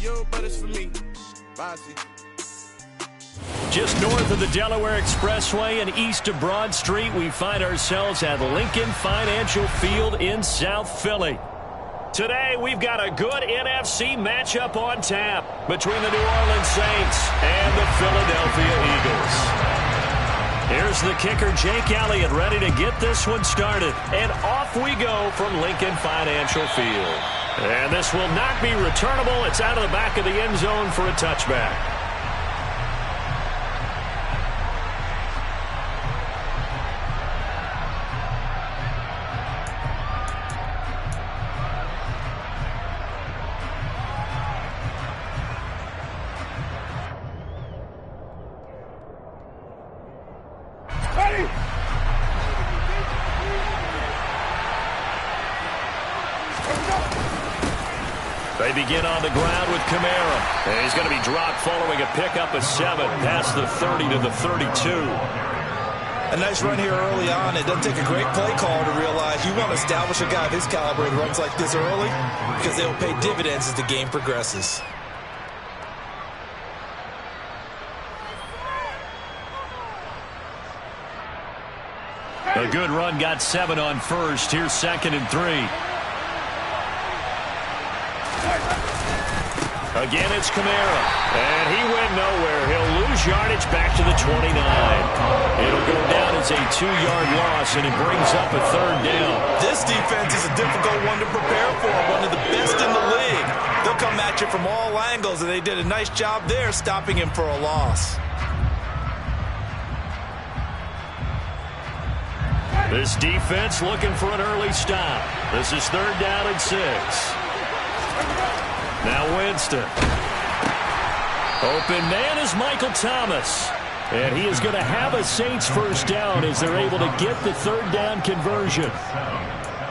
you, but it's for me. Bossy. Just north of the Delaware Expressway and east of Broad Street, we find ourselves at Lincoln Financial Field in South Philly. Today, we've got a good NFC matchup on tap between the New Orleans Saints and the Philadelphia Eagles. Here's the kicker, Jake Elliott, ready to get this one started. And off we go from Lincoln Financial Field. And this will not be returnable. It's out of the back of the end zone for a touchback. They begin on the ground with Kamara. And he's going to be dropped following a pickup of 7 past the 30 to the 32. A nice run here early on. It doesn't take a great play caller to realize you want to establish a guy of his caliber that runs like this early because they will pay dividends as the game progresses. A good run, got 7 on first. Here's 2nd and 3. Again, it's Kamara. And he went nowhere. He'll lose yardage back to the 29. It'll go down as a 2-yard loss, and it brings up a 3rd down. This defense is a difficult one to prepare for, one of the best in the league. They'll come at you from all angles, and they did a nice job there stopping him for a loss. This defense looking for an early stop. This is 3rd down and 6. Now Winston. Open man is Michael Thomas. And he is going to have a Saints first down as they're able to get the 3rd down conversion.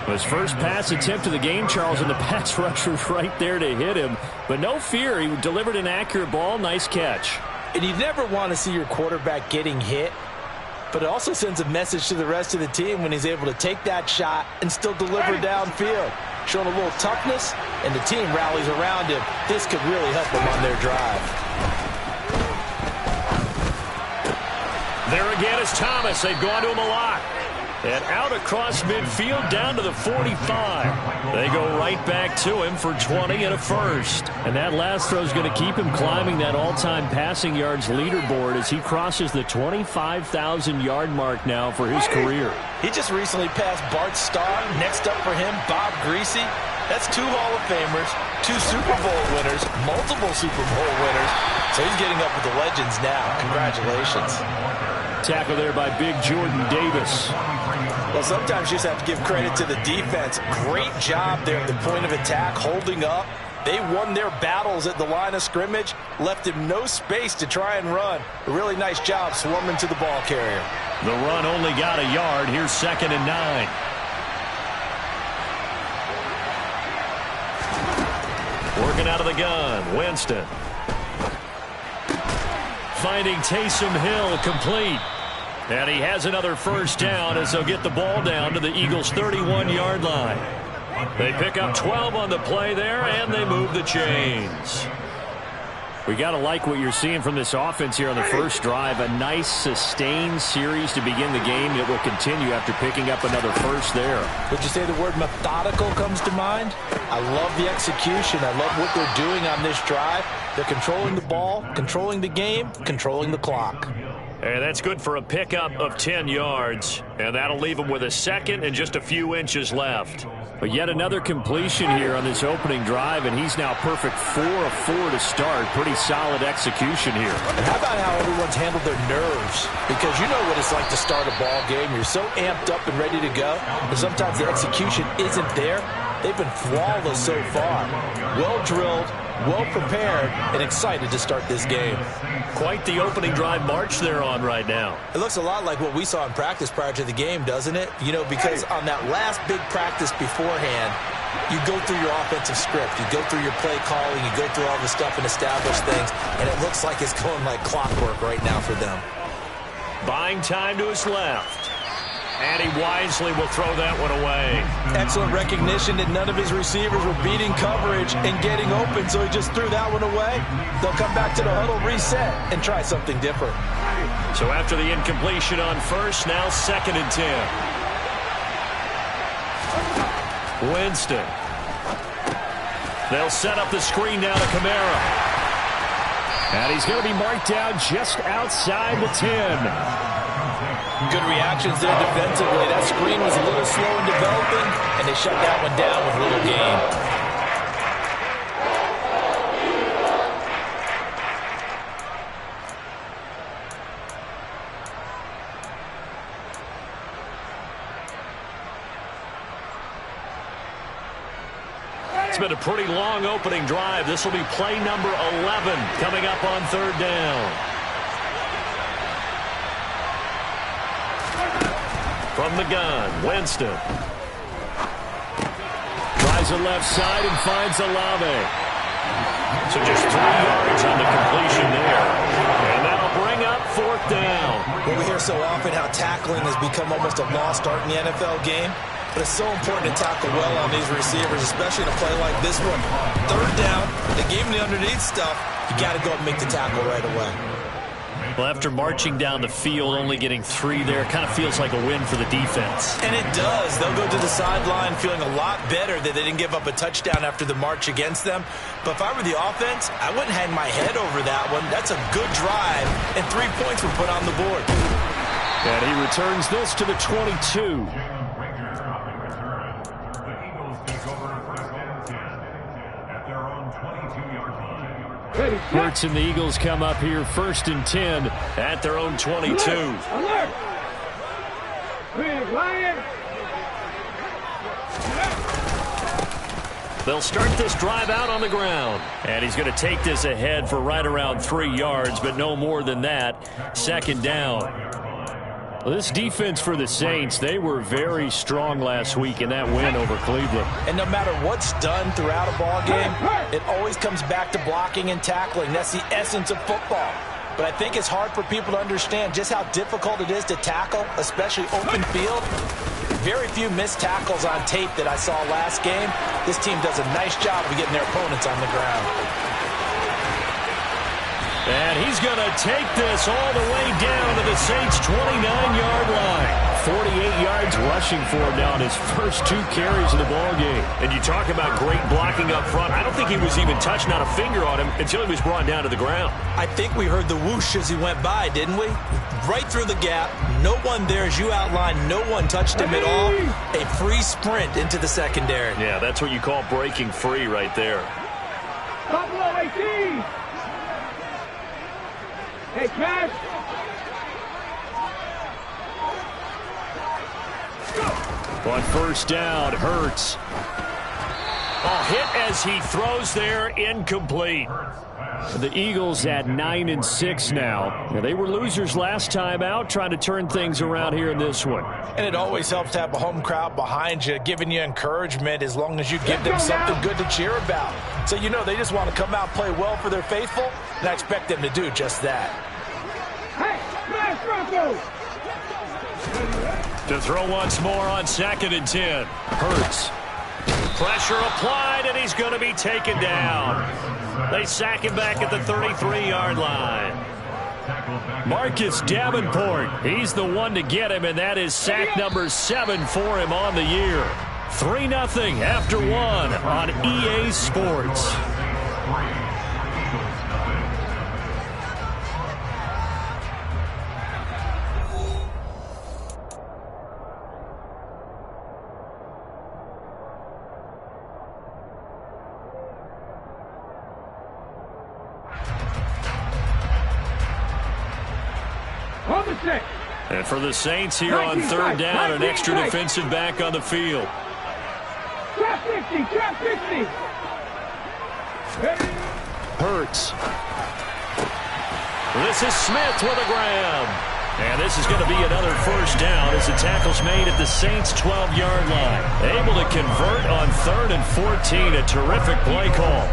His first pass attempt of the game, Charles, and the pass rusher's right there to hit him. But no fear, he delivered an accurate ball. Nice catch. And you never want to see your quarterback getting hit. But it also sends a message to the rest of the team when he's able to take that shot and still deliver downfield. Showing a little toughness, and the team rallies around him. This could really help them on their drive. There again is Thomas. They've gone to him a lot. And out across midfield down to the 45. They go right back to him for 20 and a first. And that last throw is going to keep him climbing that all-time passing yards leaderboard as he crosses the 25,000-yard mark now for his career. He just recently passed Bart Starr. Next up for him, Bob Greasy. That's 2 Hall of Famers, 2 Super Bowl winners, multiple Super Bowl winners. So he's getting up with the legends now. Congratulations. Tackle there by Big Jordan Davis. Well, sometimes you just have to give credit to the defense. Great job there at the point of attack, holding up. They won their battles at the line of scrimmage, left him no space to try and run. A really nice job swarming to the ball carrier. The run only got a yard. Here's 2nd and 9. Working out of the gun, Winston. Finding Taysom Hill complete. And he has another first down as they'll get the ball down to the Eagles' 31-yard line. They pick up 12 on the play there, and they move the chains. We got to like what you're seeing from this offense here on the first drive. A nice, sustained series to begin the game that will continue after picking up another first there. Would you say the word methodical comes to mind? I love the execution. I love what they're doing on this drive. They're controlling the ball, controlling the game, controlling the clock. And that's good for a pickup of 10 yards. And that'll leave them with a second and just a few inches left. But yet another completion here on this opening drive, and he's now perfect 4 of 4 to start. Pretty solid execution here. And how about how everyone's handled their nerves? Because you know what it's like to start a ball game. You're so amped up and ready to go, but sometimes the execution isn't there. They've been flawless so far. Well drilled, well prepared, and excited to start this game. Quite the opening drive march they're on right now. It looks a lot like what we saw in practice prior to the game, doesn't it? You know, because on that last big practice beforehand, you go through your offensive script, you go through your play calling, you go through all the stuff and establish things, and it looks like it's going like clockwork right now for them. Buying time to his left. And he wisely will throw that one away. Excellent recognition that none of his receivers were beating coverage and getting open, so he just threw that one away. They'll come back to the huddle, reset, and try something different. So after the incompletion on first, now 2nd and 10. Winston. They'll set up the screen down to Kamara. And he's going to be marked down just outside the 10. Good reactions there defensively. That screen was a little slow in developing, and they shut that one down with little gain. It's been a pretty long opening drive. This will be play number 11 coming up on 3rd down. From the gun, Winston. Tries the left side and finds Olave. So just 3 yards on the completion there. And that'll bring up 4th down. Well, we hear so often how tackling has become almost a lost art in the NFL game. But it's so important to tackle well on these receivers, especially in a play like this one. 3rd down, they gave him the underneath stuff. You got to go up and make the tackle right away. Well, after marching down the field, only getting 3 there, kind of feels like a win for the defense. And it does. They'll go to the sideline feeling a lot better that they didn't give up a touchdown after the march against them. But if I were the offense, I wouldn't hang my head over that one. That's a good drive, and 3 points were put on the board. And he returns this to the 22. Hurts and the Eagles come up here 1st and 10 at their own 22. Alert! Lion! They'll start this drive out on the ground. And he's going to take this ahead for right around 3 yards, but no more than that. 2nd down. Well, this defense for the Saints, they were very strong last week in that win over Cleveland. And no matter what's done throughout a ball game, it always comes back to blocking and tackling. That's the essence of football. But I think it's hard for people to understand just how difficult it is to tackle, especially open field. Very few missed tackles on tape that I saw last game. This team does a nice job of getting their opponents on the ground. And he's going to take this all the way down to the Saints' 29-yard line. 48 yards rushing for him now in his first 2 carries of the ballgame. And you talk about great blocking up front. I don't think he was even touched, not a finger on him, until he was brought down to the ground. I think we heard the whoosh as he went by, didn't we? Right through the gap. No one there, as you outlined. No one touched him at all. A free sprint into the secondary. Yeah, that's what you call breaking free right there. Buffalo 18! Hey, Cash! On 1st down, Hurts. A hit as he throws there, incomplete. The Eagles at 9-6 now. They were losers last time out, trying to turn things around here in this one. And it always helps to have a home crowd behind you, giving you encouragement as long as you give them something good to cheer about. So you know they just want to come out and play well for their faithful, and I expect them to do just that. Hey, smash Broncos! To throw once more on 2nd and 10. Hurts. Pressure applied, and he's going to be taken down. They sack him back at the 33-yard line. Marcus Davenport, he's the one to get him, and that is sack number 7 for him on the year. 3-0 after 1 on EA Sports. And for the Saints here on 3rd down, an extra defensive back on the field. Trap 60, trap 60. Hurts. This is Smith with a grab. And this is going to be another 1st down as the tackle's made at the Saints' 12-yard line. Able to convert on 3rd and 14. A terrific play call.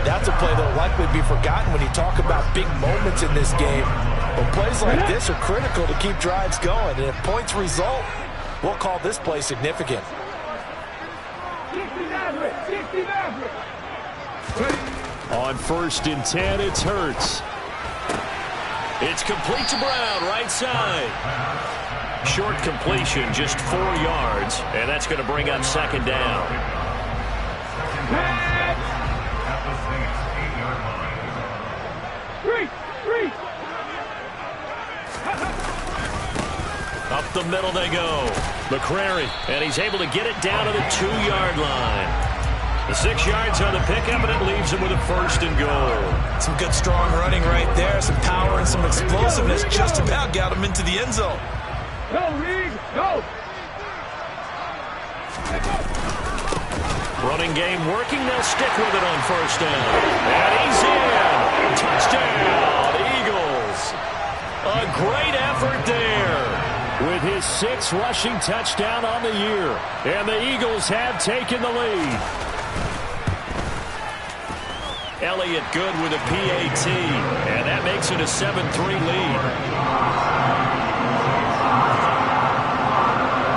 That's a play that will likely be forgotten when you talk about big moments in this game. But plays like this are critical to keep drives going. And if points result, We'll call this play significant. 60 Maverick. 60 Maverick. On 1st and 10, it's Hurts. It's complete to Brown, right side. Short completion, just 4 yards, and that's going to bring up 2nd down. Up the middle they go. McCrary, and he's able to get it down to the 2-yard line. The 6 yards on the pickup, and it leaves him with a 1st and goal. Some good, strong running right there. Some power and some explosiveness. Just about got him into the end zone. Go, Reed. Go. Running game working. They'll stick with it on 1st down. And he's in. Touchdown, Eagles. A great effort there with his 6th rushing touchdown on the year. And the Eagles have taken the lead. Elliott good with a PAT, and that makes it a 7-3 lead.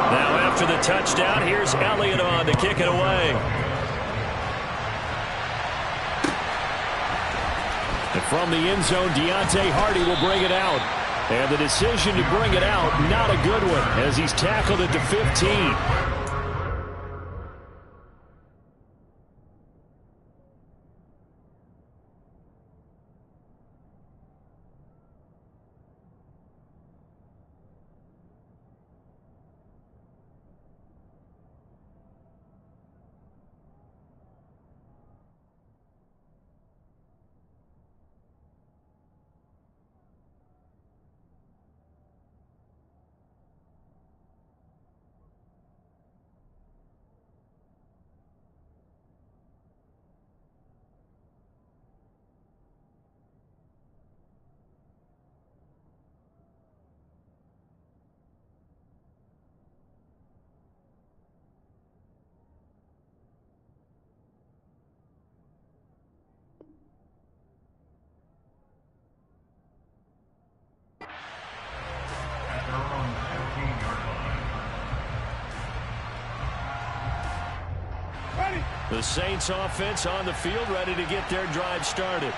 Now after the touchdown, here's Elliott on to kick it away. And from the end zone, Deontay Hardy will bring it out. And the decision to bring it out, not a good one, as he's tackled at the 15. The Saints offense on the field, ready to get their drive started.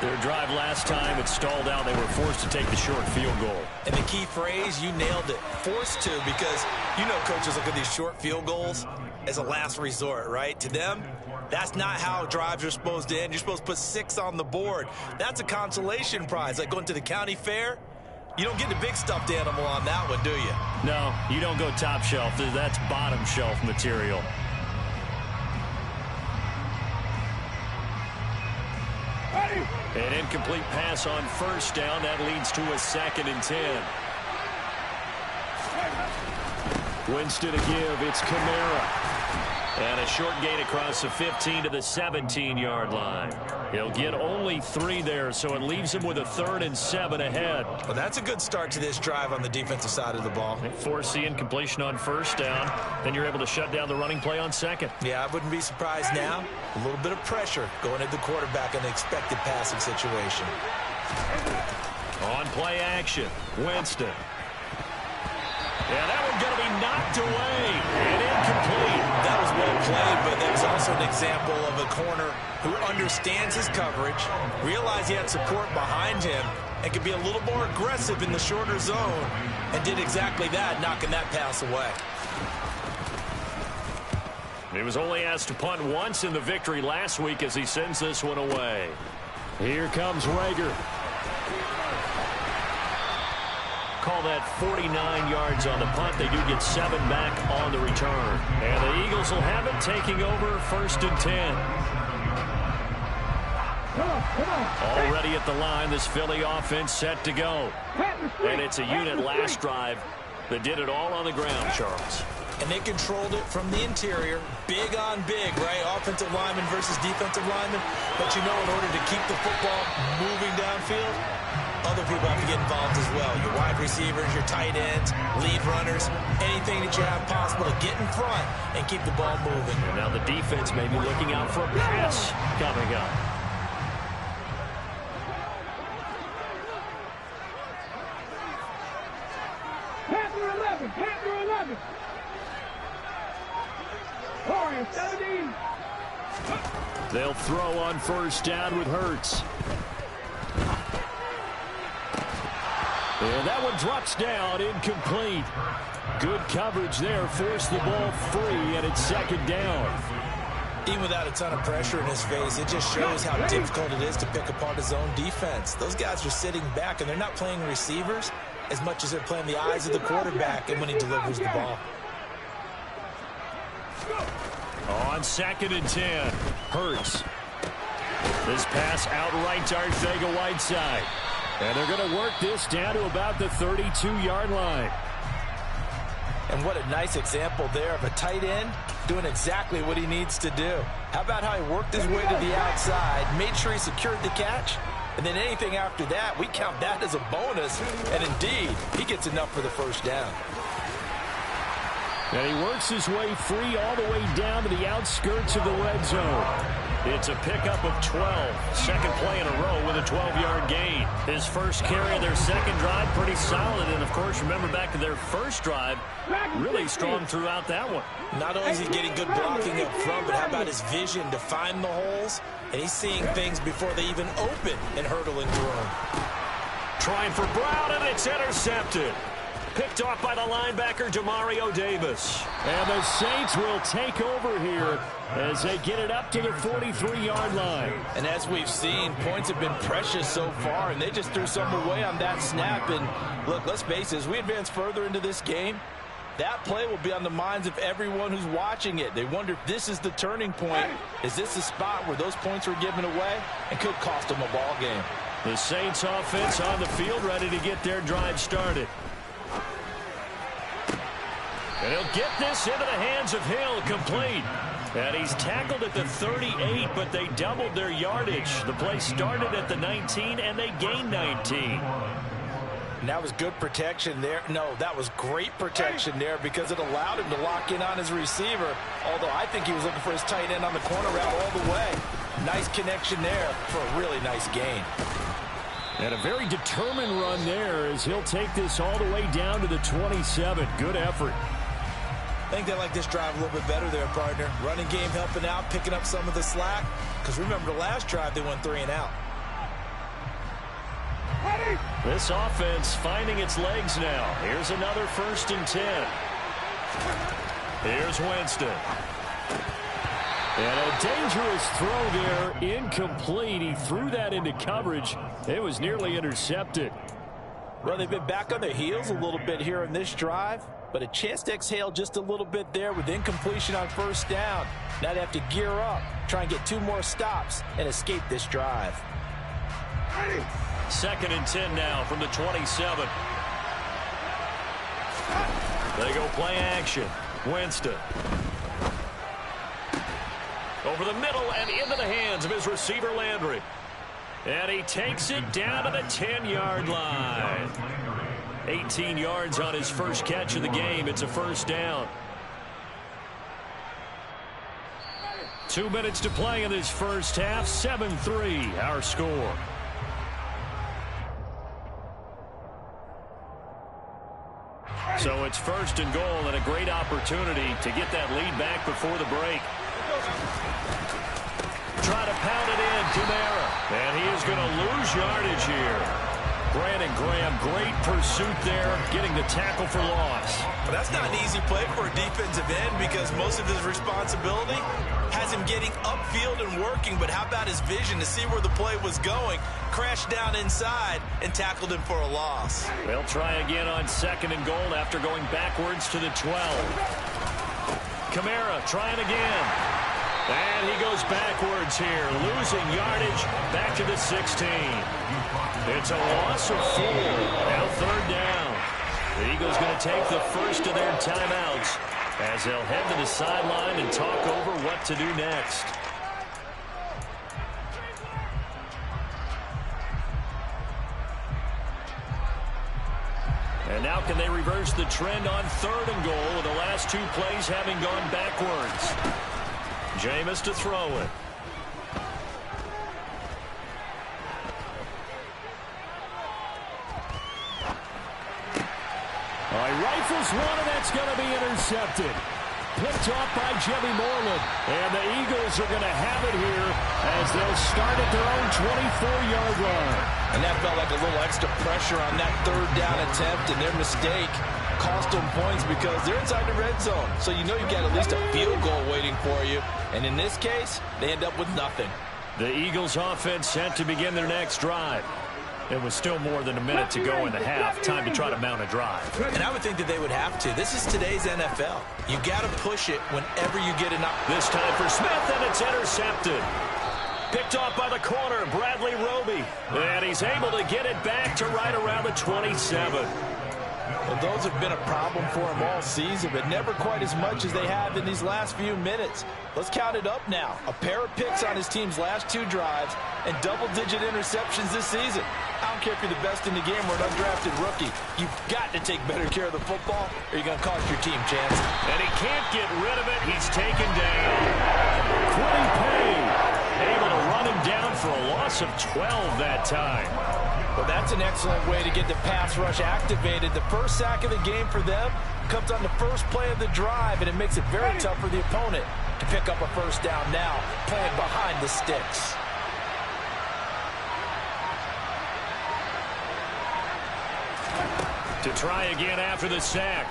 Their drive last time, it stalled out. They were forced to take the short field goal. And the key phrase, you nailed it, forced to, because you know coaches look at these short field goals as a last resort, right? To them, that's not how drives are supposed to end. You're supposed to put 6 on the board. That's a consolation prize, like going to the county fair. You don't get the big stuffed animal on that one, do you? No, you don't go top shelf. That's bottom shelf material. An incomplete pass on 1st down. That leads to a 2nd and 10. Winston to give. It's Kamara. And a short gain across the 15 to the 17-yard line. He'll get only 3 there, so it leaves him with a 3rd and 7 ahead. Well, that's a good start to this drive on the defensive side of the ball. They force the incompletion on 1st down. Then you're able to shut down the running play on 2nd. Yeah, I wouldn't be surprised now. A little bit of pressure going at the quarterback in the expected passing situation. On play action, Winston. Yeah, that one's going to be knocked away and incomplete. That was well played, but that was also an example of a corner who understands his coverage, realized he had support behind him, and could be a little more aggressive in the shorter zone, and did exactly that, knocking that pass away. He was only asked to punt once in the victory last week as he sends this one away. Here comes Rager. Call that 49 yards on the punt. They do get 7 back on the return. And the Eagles will have it, taking over 1st and 10. Already at the line, this Philly offense set to go. And it's a unit last drive that did it all on the ground, Charles. And they controlled it from the interior, big on big, right? Offensive lineman versus defensive lineman. But you know, in order to keep the football moving downfield, other people have to get involved as well. Your wide receivers, your tight ends, lead runners, anything that you have possible to get in front and keep the ball moving. And now the defense may be looking out for a pass coming up. Panther 11. Panther 11. Warrior 17. They'll throw on first down with Hurts. And that one drops down, incomplete. Good coverage there, forced the ball free, and it's second down. Even without a ton of pressure in his face, it just shows how difficult it is to pick apart his own defense. Those guys are sitting back, and they're not playing receivers as much as they're playing the eyes of the quarterback and when he delivers the ball. On 2nd and 10, Hurts. This pass outright to Arcega-Whiteside. And they're going to work this down to about the 32-yard line. And what a nice example there of a tight end doing exactly what he needs to do. How about how he worked his way to the outside, made sure he secured the catch, and then anything after that, we count that as a bonus. And indeed, he gets enough for the first down. And he works his way free all the way down to the outskirts of the red zone. It's a pickup of 12. Second play in a row with a 12-yard gain. His first carry of their second drive, pretty solid. And, of course, remember back to their first drive, really strong throughout that one. Not only is he getting good blocking up front, but how about his vision to find the holes? And he's seeing things before they even open and hurtling through them. Trying for Brown, and it's intercepted. Picked off by the linebacker, Demario Davis. And the Saints will take over here as they get it up to the 43-yard line. And as we've seen, points have been precious so far, and they just threw some away on that snap. And look, let's face it, as we advance further into this game, that play will be on the minds of everyone who's watching it. They wonder if this is the turning point. Is this the spot where those points were given away and could cost them a ball game? The Saints offense on the field, ready to get their drive started. And he'll get this into the hands of Hill, complete. And he's tackled at the 38, but they doubled their yardage. The play started at the 19, and they gained 19. And that was good protection there. No, that was great protection there because it allowed him to lock in on his receiver, although I think he was looking for his tight end on the corner route all the way. Nice connection there for a really nice gain. And a very determined run there as he'll take this all the way down to the 27. Good effort. I think they like this drive a little bit better there, partner. Running game helping out, picking up some of the slack. Because remember, the last drive, they went 3 and out. This offense finding its legs now. Here's another 1st and 10. Here's Winston. And a dangerous throw there, incomplete. He threw that into coverage. It was nearly intercepted. Well, they've been back on their heels a little bit here in this drive, but a chance to exhale just a little bit there with incompletion on first down. Now they have to gear up, try and get 2 more stops, and escape this drive. 2nd and 10 now from the 27. They go play action. Winston. Over the middle and into the hands of his receiver, Landry. And he takes it down to the 10-yard line. 18 yards on his first catch of the game. It's a first down. 2 minutes to play in this first half. 7-3 our score. So it's 1st and goal and a great opportunity to get that lead back before the break. Try to pound it in, Kamara. And he is going to lose yardage here. Brandon Graham, great pursuit there, getting the tackle for loss. But that's not an easy play for a defensive end because most of his responsibility has him getting upfield and working. But how about his vision to see where the play was going? Crashed down inside and tackled him for a loss. They'll try again on 2nd and goal after going backwards to the 12. Kamara trying again. And he goes backwards here, losing yardage back to the 16. It's a loss of 4. Now 3rd down. The Eagles going to take the first of their timeouts as they'll head to the sideline and talk over what to do next. And now can they reverse the trend on 3rd and goal with the last 2 plays having gone backwards? Jameis to throw it. He Rifles one, and that's going to be intercepted. Picked off by Jimmy Moreland. And the Eagles are going to have it here as they'll start at their own 24-yard line. And that felt like a little extra pressure on that third down attempt, and their mistake cost them points because they're inside the red zone. So you know you've got at least a field goal waiting for you. And in this case, they end up with nothing. The Eagles offense set to begin their next drive. It was still more than a minute to go in the half. Time to try to mount a drive. And I would think that they would have to. This is today's NFL. You got to push it whenever you get an opportunity. This time for Smith, and it's intercepted. Picked off by the corner, Bradley Roby. And he's able to get it back to right around the 27. Well, those have been a problem for him all season, but never quite as much as they have in these last few minutes. Let's count it up now. A pair of picks on his team's last 2 drives and double-digit interceptions this season. I don't care if you're the best in the game or an undrafted rookie. You've got to take better care of the football or you're going to cost your team chance. And he can't get rid of it. He's taken down. Quiddy Payne able to run him down for a loss of 12 that time. Well, that's an excellent way to get the pass rush activated. The first sack of the game for them comes on the first play of the drive, and it makes it very tough for the opponent to pick up a first down now, playing behind the sticks. To try again after the sack.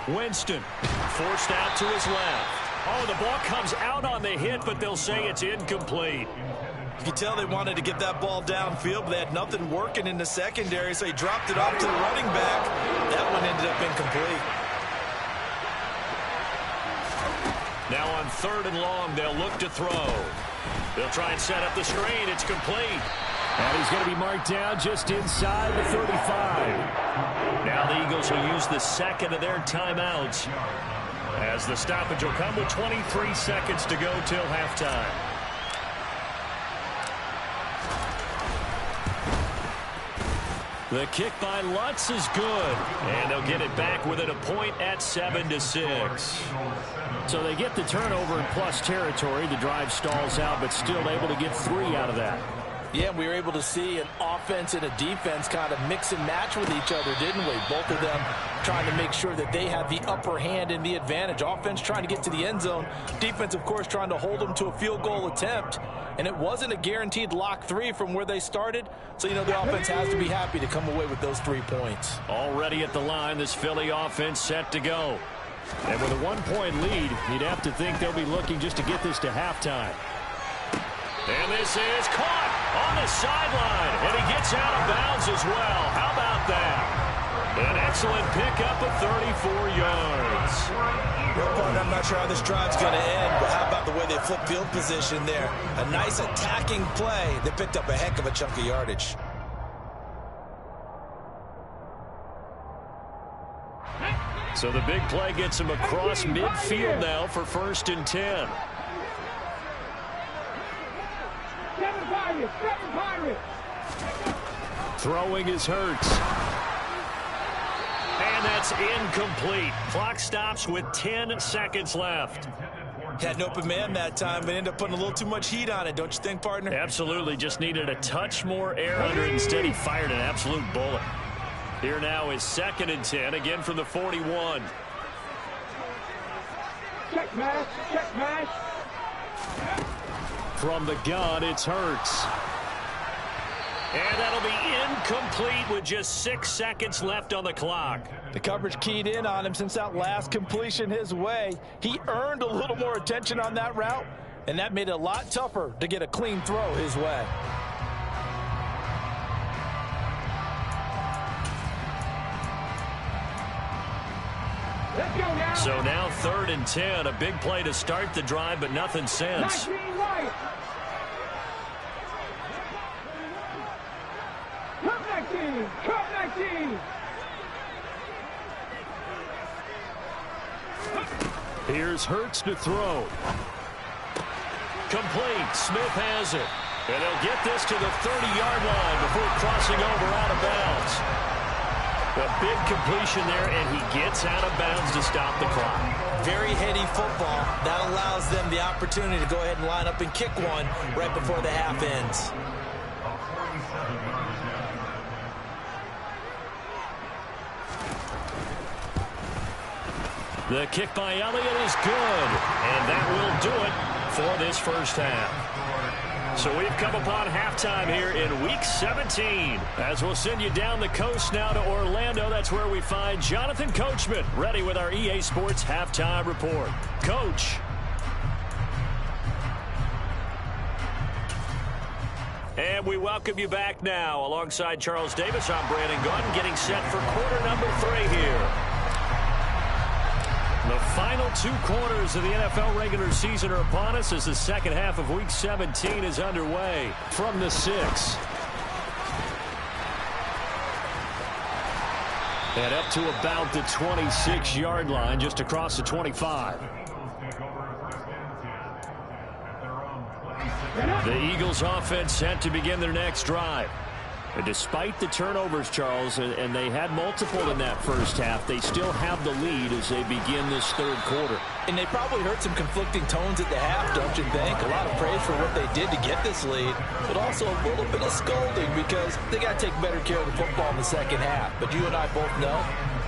Winston forced out to his left. Oh, the ball comes out on the hit, but they'll say it's incomplete. You can tell they wanted to get that ball downfield, but they had nothing working in the secondary, so he dropped it off to the running back. That one ended up incomplete. Now on 3rd and long, they'll look to throw. They'll try and set up the screen. It's complete. And he's going to be marked down just inside the 35. Now the Eagles will use the second of their timeouts as the stoppage will come with 23 seconds to go till halftime. The kick by Lutz is good, and they'll get it back within a point at 7-6. So they get the turnover in plus territory. The drive stalls out, but still able to get 3 out of that. Yeah, we were able to see an offense and a defense kind of mix and match with each other, didn't we? Both of them trying to make sure that they had the upper hand and the advantage. Offense trying to get to the end zone. Defense, of course, trying to hold them to a field goal attempt. And it wasn't a guaranteed lock 3 from where they started. So, you know, the offense has to be happy to come away with those 3 points. Already at the line, this Philly offense set to go. And with a 1-point lead, you'd have to think they'll be looking just to get this to halftime. And this is caught on the sideline. And he gets out of bounds as well. How about that? An excellent pickup of 34 yards. Well, partner, I'm not sure how this drive's going to end, but how about the way they flip field position there? A nice attacking play. They picked up a heck of a chunk of yardage. So the big play gets him across midfield now for 1st and 10. Throwing is Hurts. And that's incomplete. Clock stops with 10 seconds left. Had an open man that time, but ended up putting a little too much heat on it, don't you think, partner? Absolutely. Just needed a touch more air under it. Instead, he fired an absolute bullet. Here now is 2nd and 10, again from the 41. Check match, check match. From the gun, it's Hurts. And that'll be incomplete with just 6 seconds left on the clock. The coverage keyed in on him since that last completion his way. He earned a little more attention on that route, and that made it a lot tougher to get a clean throw his way. Let's go now. So now 3rd and 10, a big play to start the drive, but nothing since. 19 right. Cut 19. Here's Hurts to throw. Complete. Smith has it. And they'll get this to the 30-yard line before crossing over out of bounds. A big completion there, and he gets out of bounds to stop the clock. Very heady football. That allows them the opportunity to go ahead and line up and kick one right before the half ends. The kick by Elliott is good, and that will do it for this first half. So we've come upon halftime here in Week 17. As we'll send you down the coast now to Orlando, that's where we find Jonathan Coachman ready with our EA Sports Halftime Report. Coach. And we welcome you back now. Alongside Charles Davis, I'm Brandon Gunn, getting set for quarter number 3 here. The final 2 quarters of the NFL regular season are upon us as the second half of Week 17 is underway from the 6. And up to about the 26-yard line, just across the 25. The Eagles offense set to begin their next drive. And despite the turnovers, Charles, and they had multiple in that first half, they still have the lead as they begin this third quarter. And they probably heard some conflicting tones at the half, don't you think? A lot of praise for what they did to get this lead, but also a little bit of scolding because they got to take better care of the football in the second half. But you and I both know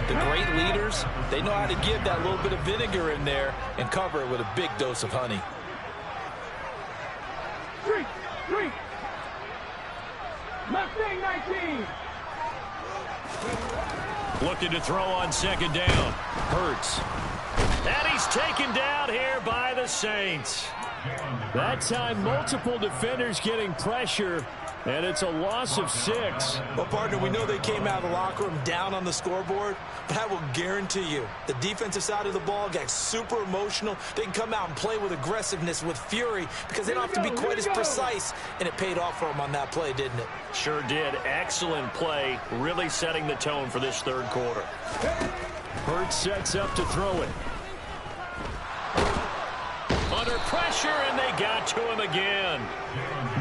the great leaders, they know how to give that little bit of vinegar in there and cover it with a big dose of honey. Three. Mustang 19. Looking to throw on second down. Hurts. And he's taken down here by the Saints. That time, multiple defenders getting pressure, and it's a loss of 6. Well, partner, we know they came out of the locker room down on the scoreboard, but I will guarantee you the defensive side of the ball got super emotional. They can come out and play with aggressiveness, with fury, because they don't have to be quite as precise, and it paid off for them on that play, didn't it? Sure did. Excellent play, really setting the tone for this third quarter. Hurts sets up to throw it. Under pressure, and they got to him again.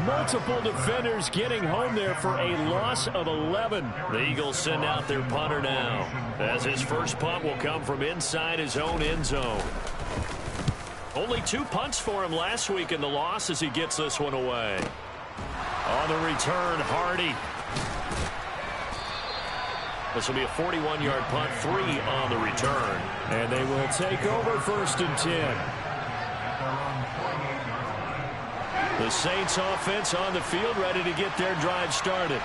Multiple defenders getting home there for a loss of 11. The Eagles send out their punter now, as his first punt will come from inside his own end zone. Only 2 punts for him last week in the loss as he gets this one away. On the return, Hardy. This will be a 41-yard punt, 3 on the return. And they will take over first and 10. The Saints offense on the field ready to get their drive started.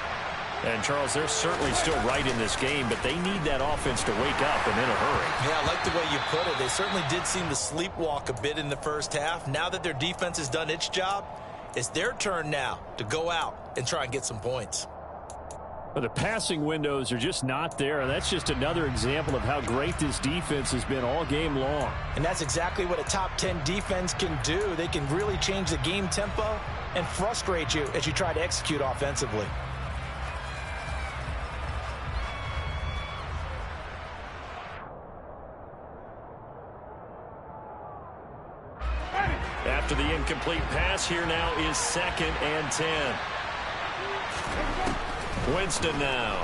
And, Charles, they're certainly still right in this game, but they need that offense to wake up and in a hurry. Yeah, I like the way you put it. They certainly did seem to sleepwalk a bit in the first half. Now that their defense has done its job, it's their turn now to go out and try and get some points. But the passing windows are just not there, and that's just another example of how great this defense has been all game long. And that's exactly what a top 10 defense can do. They can really change the game tempo and frustrate you as you try to execute offensively. After the incomplete pass, here now is 2nd and 10. Winston now.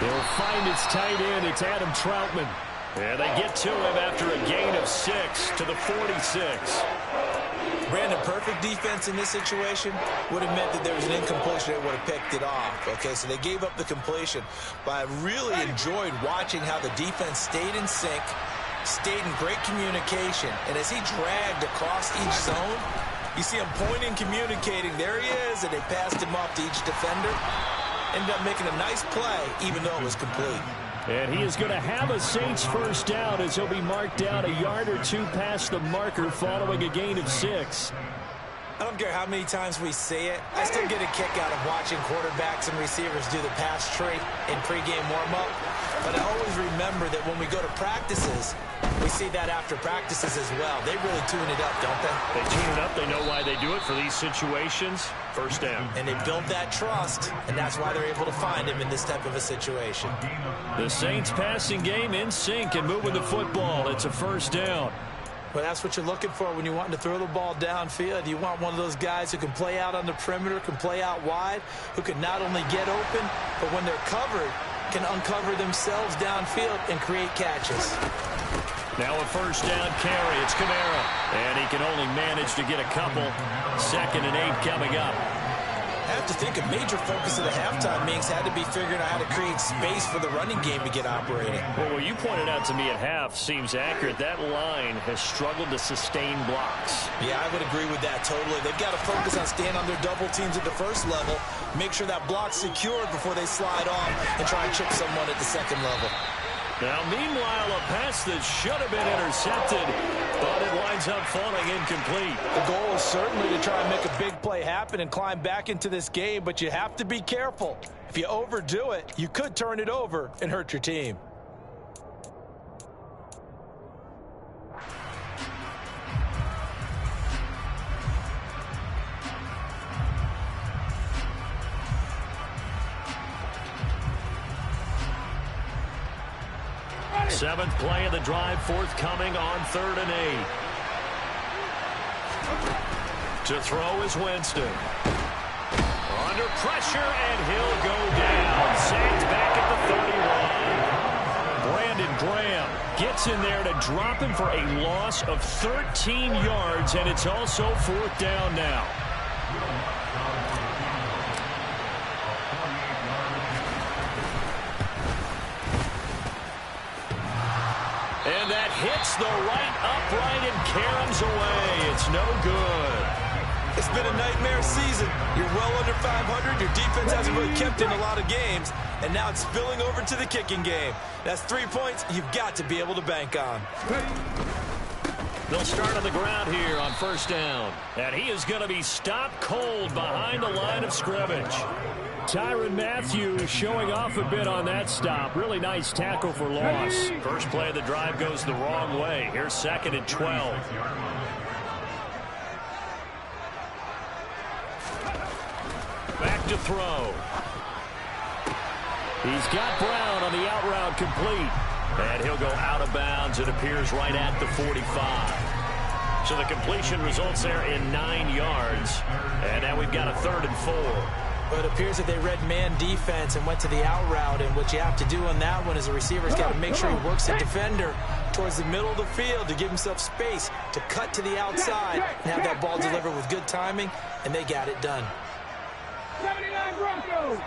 They'll find its tight end. It's Adam Troutman. And they get to him after a gain of 6 to the 46. Brandon, perfect defense in this situation would have meant that there was an incompletion that would have picked it off. Okay, so they gave up the completion. But I really enjoyed watching how the defense stayed in sync, stayed in great communication. And as he dragged across each zone, you see him pointing, communicating. There he is, and they passed him off to each defender. Ended up making a nice play, even though it was complete. And he is going to have a Saints first down as he'll be marked down a yard or 2 past the marker following a gain of 6. I don't care how many times we see it. I still get a kick out of watching quarterbacks and receivers do the pass tree in pregame warm-up. But I always remember that when we go to practices, we see that after practices as well. They really tune it up, don't they? They tune it up. They know why they do it for these situations. First down. And they build that trust, and that's why they're able to find him in this type of a situation. The Saints passing game in sync and moving the football. It's a first down. Well, that's what you're looking for when you want to throw the ball downfield. You want one of those guys who can play out on the perimeter, can play out wide, who can not only get open, but when they're covered, can uncover themselves downfield and create catches. Now a first down carry. It's Kamara. And he can only manage to get a couple. 2nd and 8 coming up. I have to think a major focus of the halftime meetings had to be figuring out how to create space for the running game to get operating. Well, what you pointed out to me at half seems accurate. That line has struggled to sustain blocks. Yeah, I would agree with that totally. They've got to focus on staying on their double teams at the first level, make sure that block's secured before they slide off and try and chip someone at the second level. Now, meanwhile, a pass that should have been intercepted, but it winds up falling incomplete. The goal is certainly to try and make a big play happen and climb back into this game, but you have to be careful. If you overdo it, you could turn it over and hurt your team. Seventh play of the drive forthcoming on 3rd and 8. To throw is Winston. Under pressure, and he'll go down. Sacked back at the 31. Brandon Graham gets in there to drop him for a loss of 13 yards, and it's also 4th down now. And that hits the right upright and caroms away. It's no good. It's been a nightmare season. You're well under 500. Your defense hasn't really kept in a lot of games. And now it's spilling over to the kicking game. That's 3 points you've got to be able to bank on. They'll start on the ground here on 1st down. And he is going to be stopped cold behind the line of scrimmage. Tyrann Mathieu showing off a bit on that stop. Really nice tackle for loss. First play of the drive goes the wrong way. Here's 2nd and 12. Back to throw. He's got Brown on the out route complete. And he'll go out of bounds. It appears right at the 45. So the completion results there in 9 yards. And now we've got a 3rd and 4. But it appears that they read man defense and went to the out route. And what you have to do on that one is the receiver's got to make sure he works the defender towards the middle of the field to give himself space to cut to the outside and have that ball delivered with good timing. And they got it done. 79 Broncos.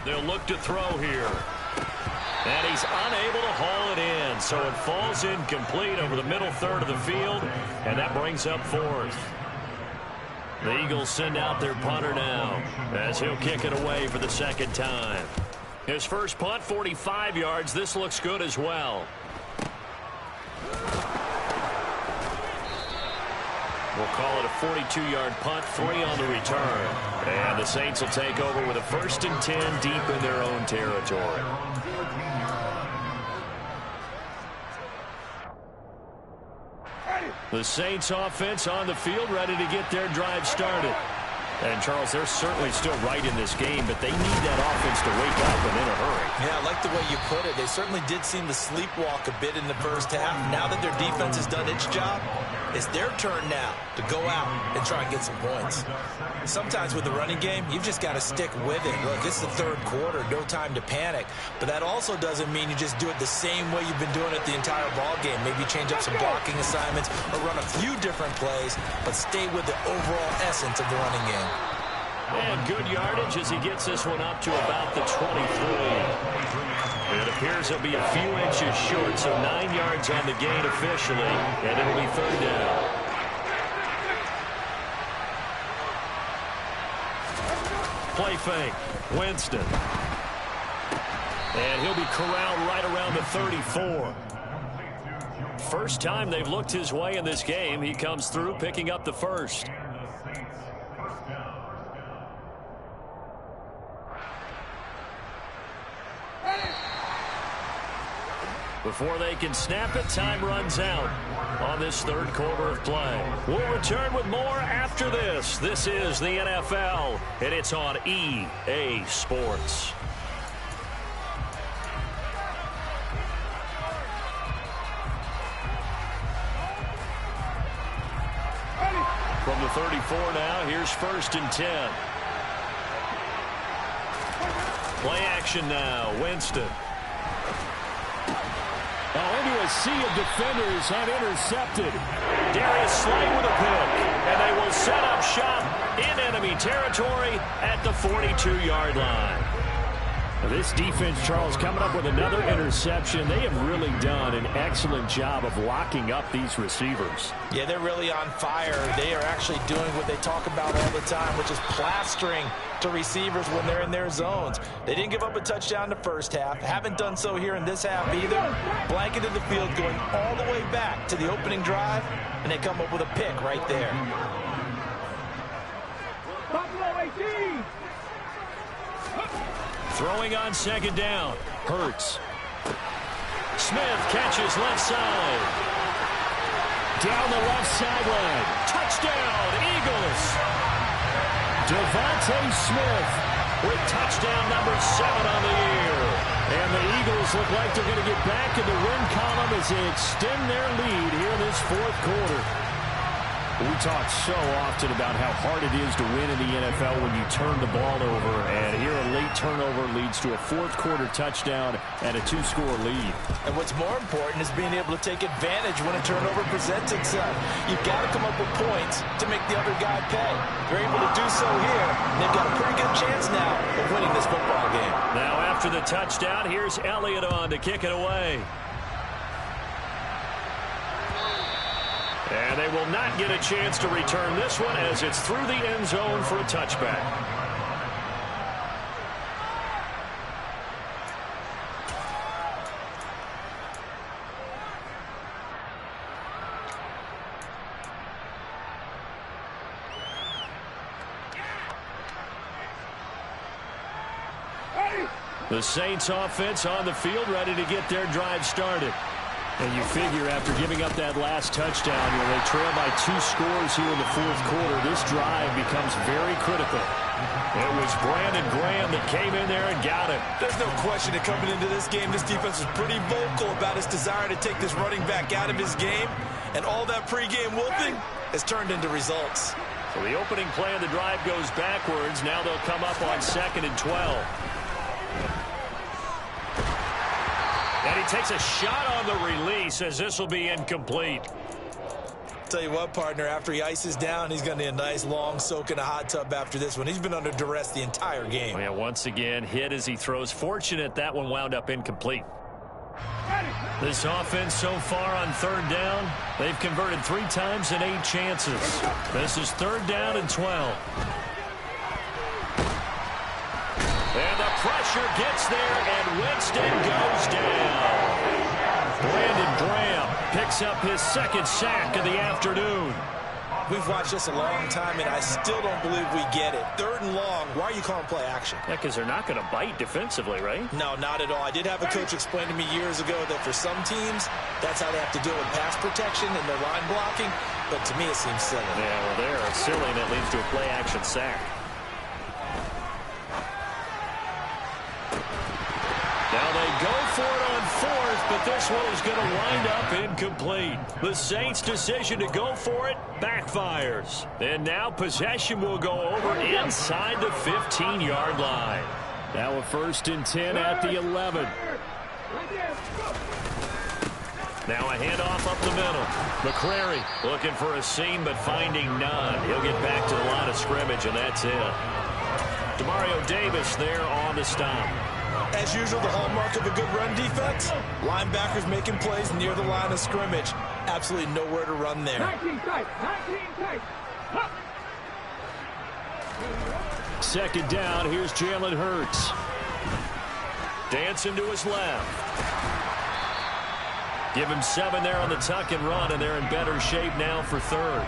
They'll look to throw here. And he's unable to haul it in. So it falls incomplete over the middle third of the field. And that brings up 4th. The Eagles send out their punter now as he'll kick it away for the 2nd time. His first punt, 45 yards. This looks good as well. We'll call it a 42-yard punt, 3 on the return. And the Saints will take over with a 1st and 10 deep in their own territory. The Saints offense on the field, ready to get their drive started. And, Charles, they're certainly still right in this game, but they need that offense to wake up and in a hurry. Yeah, I like the way you put it. They certainly did seem to sleepwalk a bit in the first half. Now that their defense has done its job, it's their turn now to go out and try and get some points. Sometimes with the running game, you've just got to stick with it. Look, it's the 3rd quarter, no time to panic. But that also doesn't mean you just do it the same way you've been doing it the entire ball game. Maybe change up some blocking assignments or run a few different plays, but stay with the overall essence of the running game. And good yardage as he gets this one up to about the 23. It appears he'll be a few inches short, so 9 yards on the gain officially, and it'll be 3rd down. Play fake. Winston. And he'll be corralled right around the 34. First time they've looked his way in this game. He comes through picking up the 1st. Before they can snap it, time runs out on this 3rd quarter of play. We'll return with more after this. This is the NFL, and it's on EA Sports. From the 34 now, here's 1st and 10. Play action now, Winston. Into a sea of defenders have intercepted. Darius Slay with a pick, and they will set up shop territory at the 42-yard line. This defense, Charles, coming up with another interception. They have really done an excellent job of locking up these receivers. Yeah, they're really on fire. They are actually doing what they talk about all the time, which is plastering to receivers when they're in their zones. They didn't give up a touchdown in the first half. Haven't done so here in this half either. Blanketed the field, going all the way back to the opening drive, and they come up with a pick right there. Buffalo 18. Throwing on second down. Hurts. Smith catches left side. Down the left sideline. Touchdown, Eagles. Devontae Smith with touchdown number 7 on the year. And the Eagles look like they're going to get back in the win column as they extend their lead here in this fourth quarter. We talk so often about how hard it is to win in the NFL when you turn the ball over, and here a late turnover leads to a fourth quarter touchdown and a 2-score lead. And what's more important is being able to take advantage when a turnover presents itself. You've got to come up with points to make the other guy pay. They're able to do so here, and they've got a pretty good chance now of winning this football game. Now after the touchdown, here's Elliott on to kick it away. And they will not get a chance to return this one as it's through the end zone for a touchback. The Saints offense on the field ready to get their drive started. And you figure after giving up that last touchdown, they trail by 2 scores here in the fourth quarter. This drive becomes very critical. It was Brandon Graham that came in there and got it. There's no question that coming into this game, this defense was pretty vocal about its desire to take this running back out of his game. And all that pregame whooping has turned into results. So the opening play of the drive goes backwards. Now they'll come up on 2nd and 12. And he takes a shot on the release as this will be incomplete. Tell you what, partner, after he ices down, he's going to need a nice long soak in a hot tub after this one. He's been under duress the entire game. Oh, yeah, once again, hit as he throws. Fortunate that one wound up incomplete. This offense so far on 3rd down, they've converted 3 times in 8 chances. This is 3rd down and 12. And the pressure gets there, and Winston goes down. Brandon Graham picks up his 2nd sack of the afternoon. We've watched this a long time, and I still don't believe we get it. 3rd and long, why are you calling play action? Yeah, because they're not going to bite defensively, right? No, not at all. I did have a coach explain to me years ago that for some teams, that's how they have to deal with pass protection and their line blocking. But to me, it seems silly. Yeah, well, there, it's silly, and it leads to a play action sack. Now they go for it on 4th, but this one is going to wind up incomplete. The Saints' decision to go for it backfires. And now possession will go over inside the 15-yard line. Now a 1st and 10 at the 11. Now a handoff up the middle. McCrary looking for a seam but finding none. He'll get back to the line of scrimmage, and that's it. Demario Davis there on the stop. As usual, the hallmark of a good run defense, linebackers making plays near the line of scrimmage. Absolutely nowhere to run there. 19 tight. 19 tight. 2nd down, here's Jalen Hurts. Dancing to his left. Give him 7 there on the tuck and run, and they're in better shape now for 3rd.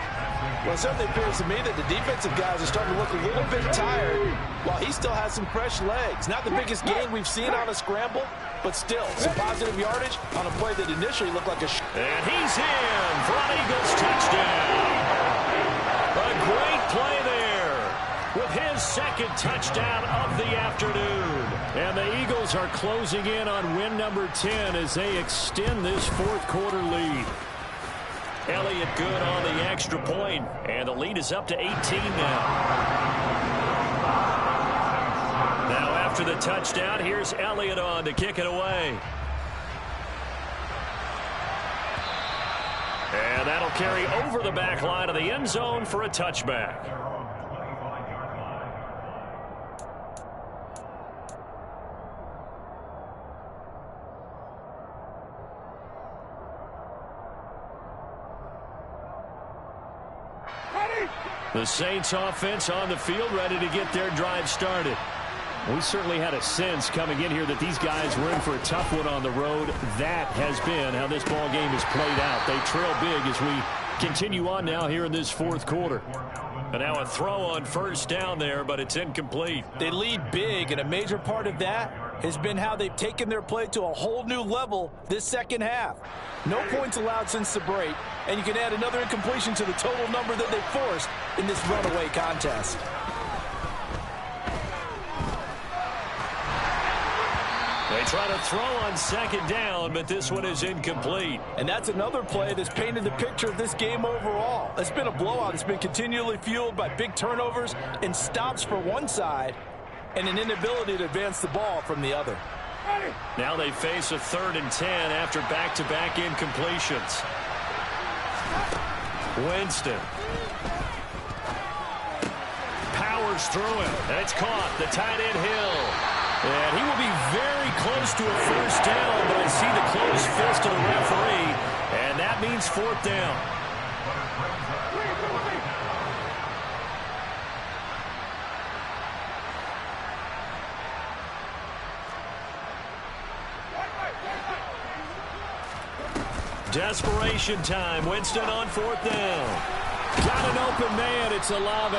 Well, it certainly appears to me that the defensive guys are starting to look a little bit tired while he still has some fresh legs. Not the biggest gain we've seen on a scramble, but still some positive yardage on a play that initially looked like a And he's in for an Eagles touchdown. A great play there with his 2nd touchdown of the afternoon. And the Eagles are closing in on win number 10 as they extend this fourth quarter lead. Elliott good on the extra point, and the lead is up to 18 now. Now after the touchdown, here's Elliott on to kick it away. And that'll carry over the back line of the end zone for a touchback. The Saints offense on the field, ready to get their drive started. We certainly had a sense coming in here that these guys were in for a tough one on the road. That has been how this ball game is played out. They trail big as we continue on now here in this fourth quarter. And now a throw on first down there, but it's incomplete. They lead big, and a major part of that has been how they've taken their play to a whole new level this second half. No points allowed since the break, and you can add another incompletion to the total number that they forced in this runaway contest. They try to throw on second down, but this one is incomplete. And that's another play that's painted the picture of this game overall. It's been a blowout. It's been continually fueled by big turnovers and stops for one side and an inability to advance the ball from the other. Now they face a 3rd and 10 after back-to-back incompletions. Winston. Powers through him, and it's caught. The tight end Hill. And he will be very close to a first down, but I see the closed fist of the referee, and that means 4th down. Desperation time. Winston on 4th down. Got an open man. It's Olave.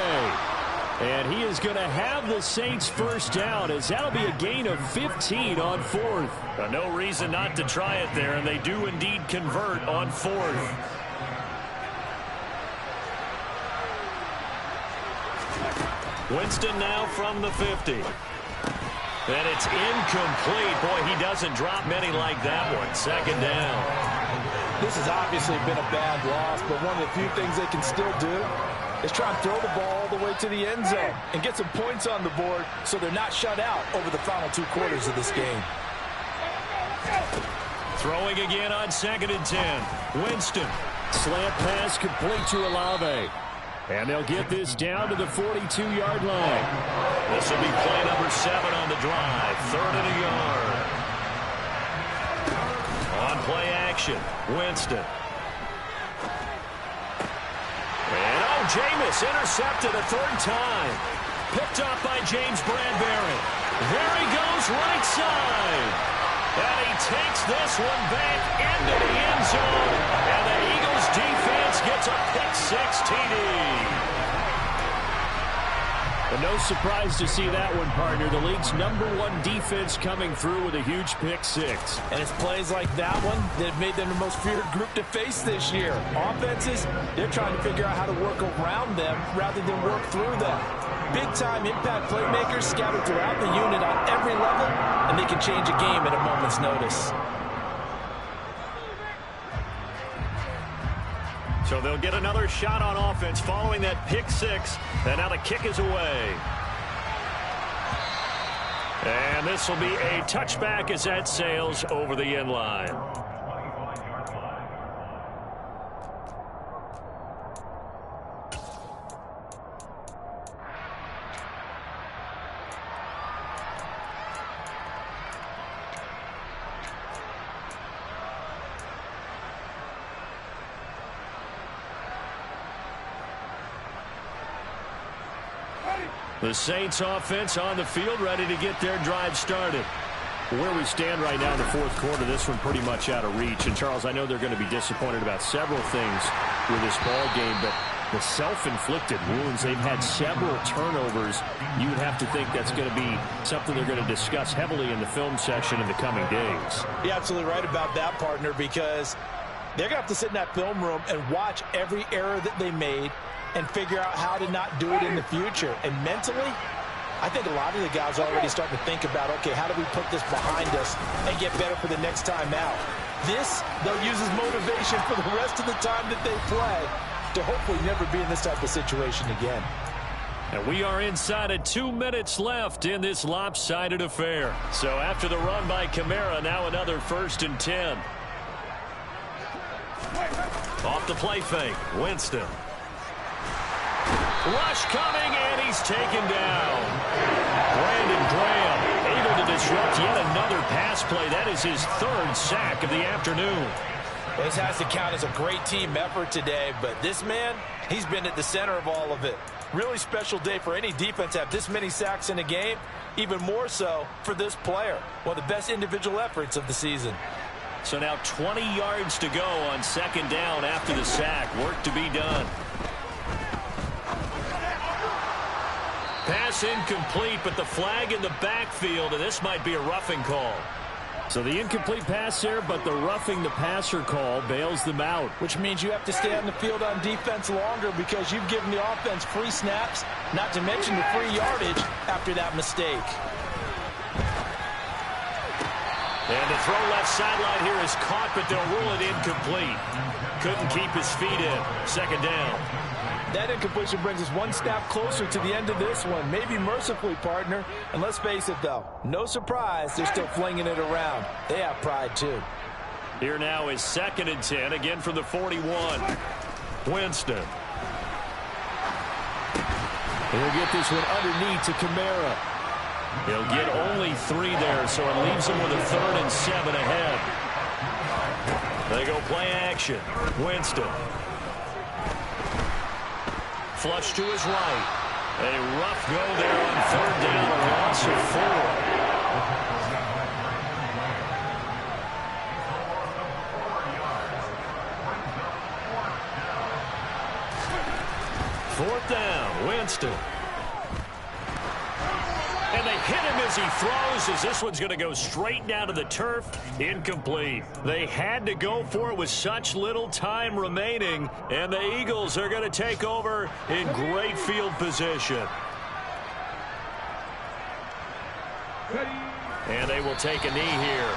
And he is going to have the Saints first down, as that'll be a gain of 15 on 4th. No reason not to try it there, and they do indeed convert on 4th. Winston now from the 50. And it's incomplete. Boy, he doesn't drop many like that one. 2nd down. This has obviously been a bad loss, but one of the few things they can still do is try and throw the ball all the way to the end zone and get some points on the board so they're not shut out over the final 2 quarters of this game. Throwing again on 2nd and 10. Winston. Slant pass complete to Olave. And they'll get this down to the 42-yard line. This will be play number 7 on the drive. 3rd and a yard. On play action, Winston. And Jameis intercepted a 3rd time. Picked up by James Bradbury. There he goes right side. And he takes this one back into the end zone. And the Eagles defense gets a pick-6 TD. But no surprise to see that one, partner. The league's #1 defense coming through with a huge pick-6. And it's plays like that one that have made them the most feared group to face this year. Offenses, they're trying to figure out how to work around them rather than work through them. Big-time impact playmakers scattered throughout the unit on every level, and they can change a game at a moment's notice. So they'll get another shot on offense following that pick-6. And now the kick is away. And this will be a touchback as that sails over the end line. The Saints offense on the field, ready to get their drive started. Where we stand right now in the fourth quarter, this one pretty much out of reach. And, Charles, I know they're going to be disappointed about several things with this ball game, but the self-inflicted wounds, they've had several turnovers. You would have to think that's going to be something they're going to discuss heavily in the film session in the coming days. You're absolutely right about that, partner, because they're going to have to sit in that film room and watch every error that they made and figure out how to not do it in the future. And mentally, I think a lot of the guys are already starting to think about, okay, how do we put this behind us and get better for the next time out? This, they'll use as motivation for the rest of the time that they play to hopefully never be in this type of situation again. And we are inside of 2 minutes left in this lopsided affair. So after the run by Kamara, now another 1st and 10. Off the play fake, Winston. Rush coming, and he's taken down. Brandon Graham able to disrupt yet another pass play. That is his 3rd sack of the afternoon. This has to count as a great team effort today, but this man, he's been at the center of all of it. Really special day for any defense to have this many sacks in a game, even more so for this player. One of the best individual efforts of the season. So now 20 yards to go on second down after the sack. Work to be done. Pass incomplete, but the flag in the backfield, and this might be a roughing call. So the incomplete pass there, but the roughing the passer call bails them out. Which means you have to stay on the field on defense longer because you've given the offense free snaps, not to mention the free yardage after that mistake. And the throw left sideline here is caught, but they'll rule it incomplete. Couldn't keep his feet in. Second down. That incompletion brings us one step closer to the end of this one. Maybe mercifully, partner. And let's face it, though, no surprise, they're still flinging it around. They have pride, too. Here now is 2nd and 10, again from the 41. Winston. He'll get this one underneath to Kamara. He'll get only 3 there, so it leaves him with a 3rd and 7 ahead. They go play action. Winston. Flush to his right. A rough go there on 3rd down, a loss of 4. 4th down, Winston. And they hit him as he throws, as this one's going to go straight down to the turf. Incomplete. They had to go for it with such little time remaining, and the Eagles are going to take over in great field position. And they will take a knee here.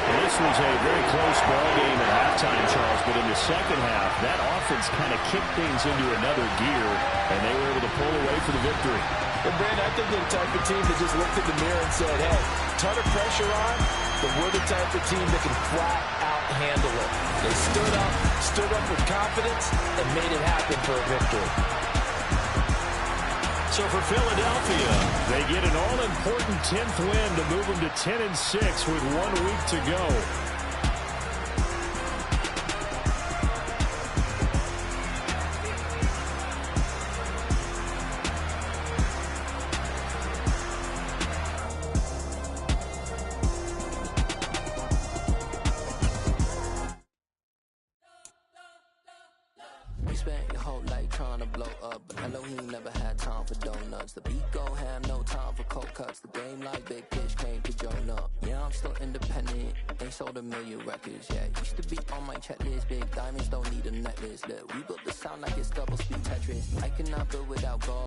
This was a very close ball game at halftime, Charles, but in the second half, that offense kind of kicked things into another gear, and they were able to pull away for the victory. But, Brandon, I think they're the type of team that just looked at the mirror and said, hey, ton of pressure on, but we're the type of team that can flat out handle it. They stood up with confidence, and made it happen for a victory. So for Philadelphia, They get an all-important 10th win to move them to 10-6 with 1 week to go. Spent your whole life trying to blow up, but Elohim never had time for donuts. The beat gon' have no time for cold cuts. The game like Big Pitch came to join up. Yeah, I'm still independent, ain't sold a million records yet. Used to be on my checklist, big diamonds don't need a necklace. Look, we built the sound like it's double speed Tetris. I cannot build without God.